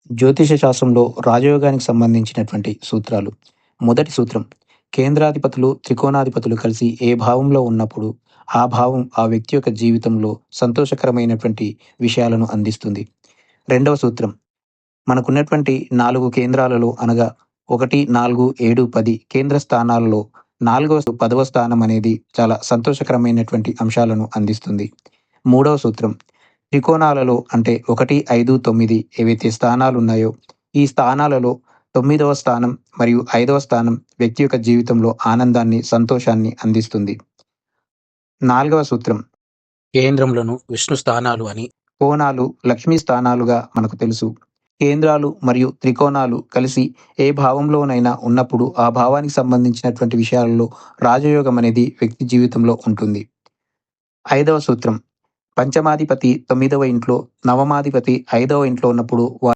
జ్యోతిష శాస్త్రంలో రాజయోగానికి సంబంధించినటువంటి సూత్రాలు. మొదటి సూత్రం, కేంద్రాధిపతులు, త్రికోణాధిపతులు కలిసి ఏ భావంలో ఉన్నప్పుడు, ఆ భావం ఆ వ్యక్తి యొక్క జీవితంలో సంతోషకరమైనటువంటి విషయాలను అందిస్తుంది. రెండవ సూత్రం, మనకున్నటువంటి 4 కేంద్రాలలో అనగా 1, 4, 7, 10 కేంద్ర స్థానాలలో 10వ స్థానం అనేది చాలా సంతోషకరమైనటువంటి అంశాలను అందిస్తుంది. మూడవ సూత్రం, త్రికోణాలలో అంటే 1, 5, 9 ఏవైతే స్థానాలున్నాయో, ఈ స్థానాలలో 9వ స్థానం మరియు 5వ స్థానం వ్యక్తి యొక్క జీవితంలో ఆనందాన్ని, సంతోషాన్ని అందిస్తుంది. నాలుగవ సూత్రం, కేంద్రములను విష్ణు స్థానాలు అని, కోణాలు లక్ష్మీ స్థానాలుగా మనకు తెలుసు. కేంద్రాలు మరియు త్రికోణాలు కలిసి ఏ భావంలోనైనా ఉన్నప్పుడు ఆ భావానికి సంబంధించినటువంటి విషయాలలో రాజయోగం అనేది వ్యక్తి జీవితంలో ఉంటుంది. ఐదవ సూత్రం, పంచమాధిపతి 9వ ఇంట్లో, నవమాధిపతి 5వ ఇంట్లో ఉన్నప్పుడు